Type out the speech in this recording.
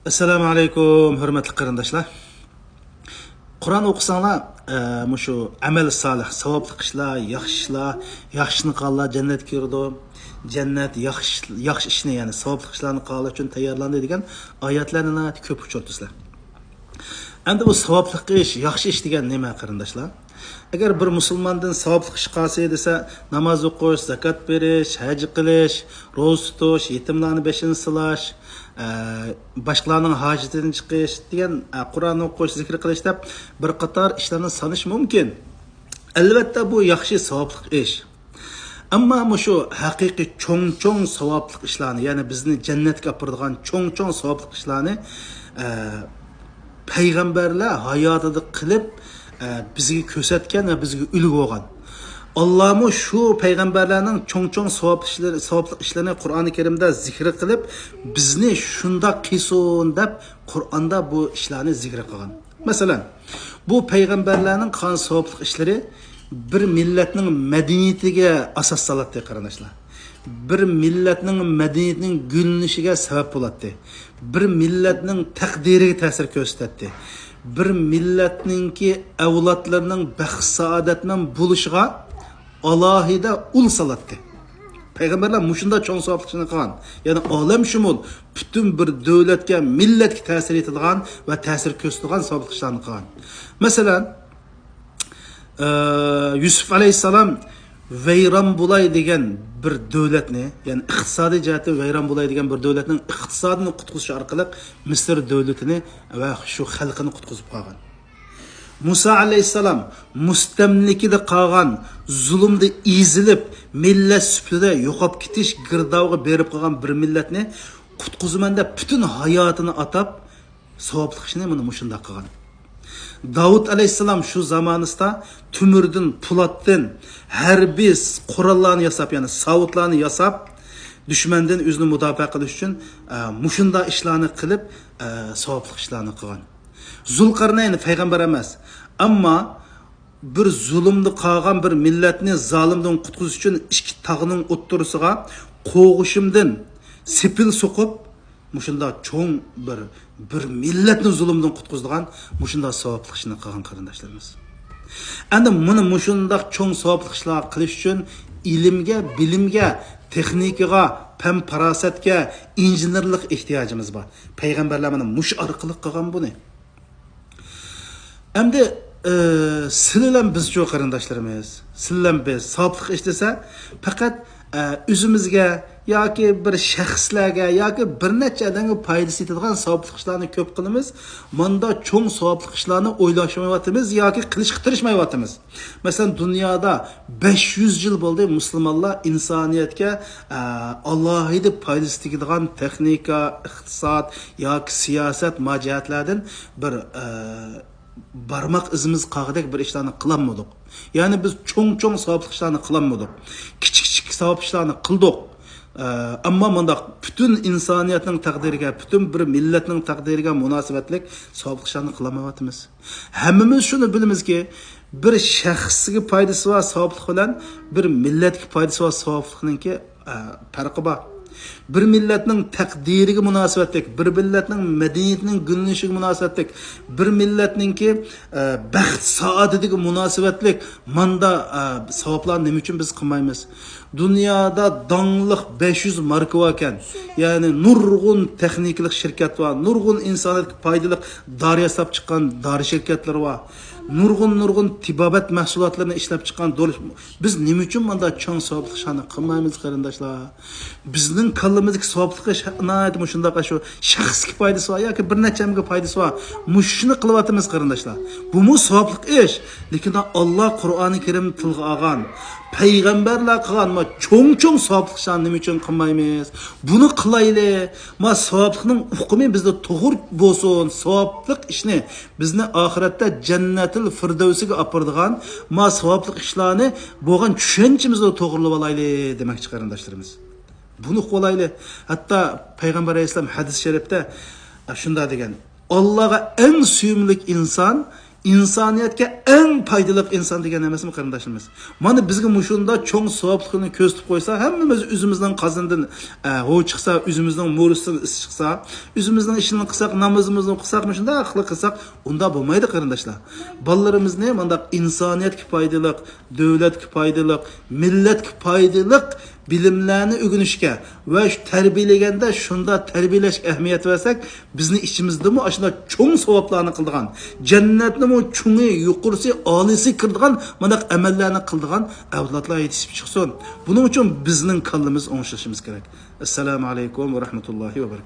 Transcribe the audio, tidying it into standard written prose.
Assalomu alaykum, hurmatli qarindoshlar. Qur'on o'qisanglar, shu amal solih, savobli ishlar, yaxshi ishlar, yaxshini qilganlar jannatga kirdi. Jannat yaxshi ishni, ya'ni savobli ishlarni qilganlar uchun tayyorlandi degan oyatlarni ko'p uchirtizlar. Endi bu savobli ish, yaxshi ish degan nima qarindoshlar? Agar bir musulmondan savobli ish qilsa desa, namoz o'qish, zakot berish, haj qilish, ro'za tutish, yetimlarni beshini silash, boshqalarning hojatidan chiqish degan Qur'onni o'qish, zikr qilish deb bir qator ishlarni sanish mumkin. Albatta bu yaxshi savobli ish. Ammo shu haqiqiy cho'ng savobli ishlarni, ya'ni bizni jannatga olib boradigan cho'ng savobli ishlarni payg'ambarlar hayotida qilib bizga ko'rsatgan va bizga ulgu bo'lgan. Allohmu shu payg'ambarlarning cho'ng savobli ishlarini Qur'oni Karimda zikr qilib, bizni shunda qilsin deb Qur'onda bu ishlarni zikr qilgan. Masalan, bu payg'ambarlarning qilgan savobli ishlari bir millatning madaniyatiga asos soladi qarindoshlar. Bir millatning madaniyatining gulnishiga sabab bo'ladi. Bir millatning taqdiriga ta'sir ko'rsatadi. Bir millatningki avlodlarining baxt saodatdan bo'lishiga alohida ul soladi. Payg'ambarlar mushunda cho'ng savoblikni qilgan. Ya'ni olam shumul butun bir davlatga, millatga ta'sir etadigan va ta'sir ko'rsatadigan savobliklarni qilgan. Masalan, Yusuf alayhissalom vayron bo'lay degan bir davlatni, ya'ni iqtisodiy jihatdan vayron bo'lay degan bir davlatning iqtisodini qutqizish orqali Misr davlatini va shu xalqini qutqizib qolgan. Musa alayhissalom mustamlikida qolgan, zulmda ezilib, millat sufida yo'qolib ketish girdovga berib qolgan bir millatni qutqizaman deb butun hayotini atab savobli ishni mana shunda qilgan. Davud alayhissalom shu zamonida tumirdan, pulatdan harbiy qurollarni yasab, ya'ni savutlarni yasab, dushmandan o'zini mudofaa qilish uchun mushunda ishlarni qilib, savobli ishlarni qilgan. Zulqarnayn payg'ambar emas, ammo bir zulmni qilgan bir millatni zolimdan qutqizish uchun ikki tog'ning o'ttirisiga qo'g'ishimdan sepil so'qib, mushunda cho'ng bir millatni zulmdan qutqizgan mushunda savobli ishni qilgan qarindoshlarimiz. Endi buni mushunda cho'ng savobli ishlar qilish uchun ilmga, bilimga, texnikaga, fan farosatga, injenerlik ehtiyojimiz bor. Payg'ambarlar mana mush orqali qilgan buni. Endi sizlar biz shu qarindoshlarimiz, sizlar biz savobli ish desa, faqat o'zimizga yoki bir shaxslarga yoki bir necha odamga foydasi yetadigan savobli ishlarni ko'p qilamiz. Manda cho'ng savobli ishlarni o'ylashmayotimiz yoki qilishga tirishmayotimiz. Masalan, dunyoda 500 yil bo'ldi musulmonlar insoniyatga alohida foydasi tegadigan texnika, iqtisod yoki siyosat mojihatlardan bir barmoq izimiz qog'idek bir ishlarni qilolmadik. Ya'ni biz cho'ng savobli ishlarni qilolmadik. Kichik savobli ishlarni qildik. Ammo bunda butun insoniyatning taqdiriga, butun bir millatning taqdiriga munosabatlik savobli ishlarni qilolmayapmiz. Hammamiz shuni bilamizki, bir shaxsga foydasi va savoblik bilan bir millatga foydasi va savoblikninki farqi bor. Bir millatning taqdiriga munosabatlik, bir millatning madaniyatining gulnishiga munosabatlik, bir millatningki baxt saodatiga munosabatlik manda savoblarni nima uchun biz qilmaymiz? Dunyoda dongliq 500 marka bor ekan. Ya'ni nurg'un texnikalik shirkat va nurg'un insoniyatga foydali dori yasab chiqqan dori shirkatlari va nurg'un tibobat mahsulotlarini ishlab chiqqan biz nima uchun bunda cho'ng savobli ishlarni qilmaymiz qarindoshlar? Bizning qalbimizdagi savobli ish shunday shu shaxsga foydasi bor yoki bir nechamga foydasi bor. Mushuni qilyapmiz qarindoshlar. Bu savobli ish, lekin Alloh Qur'oni Karim tilga olgan, payg'ambarlar qilgan cho'ng savobli ishlarni nima uchun qilmaymiz? Buni qilaylik. Savoblikning hukmi bizda to'g'ri bo'lsin. Savobli ishni bizni oxiratda jannatul firdavsiga olib boradigan savobli ishlarni bo'lgan tushunchamizni to'g'rilab olaylik demoqchi qarindoshlarimiz. Buni qo'laylik. Hatto payg'ambar alayhisalom hadis sharifda shunda degan: Allohga eng suyumli inson insoniyatga eng foydali inson degan emasmi qarindoshlarimiz? Mana bizga mushunda cho'ng savoblikni ko'z tutib qo'ysa, hammamiz o'zimizning qozondan ho' chiqsa, o'zimizning mo'risidan is chiqsa, o'zimizning ishini qilsak, namozimizni qilsak, shunda aqli qilsak, unda bo'lmaydi qarindoshlar. Bolalarimizni mana insoniyatga foydali, davlatga foydali, millatga foydali bilimlarni o'rganishga va tarbiyalaganda shunda tarbiyalash ahamiyat versak, bizni ichimizdami ashuna cho'ng savoblarni qildigan, jannatni cho'ngi, yuqorisi, olisi qildigan mana amallarni qildigan avlodlar yetishib chiqsin. Buning uchun bizning kallamiz o'ngishimiz kerak. Assalomu alaykum va rahmatullohi va barakatuh.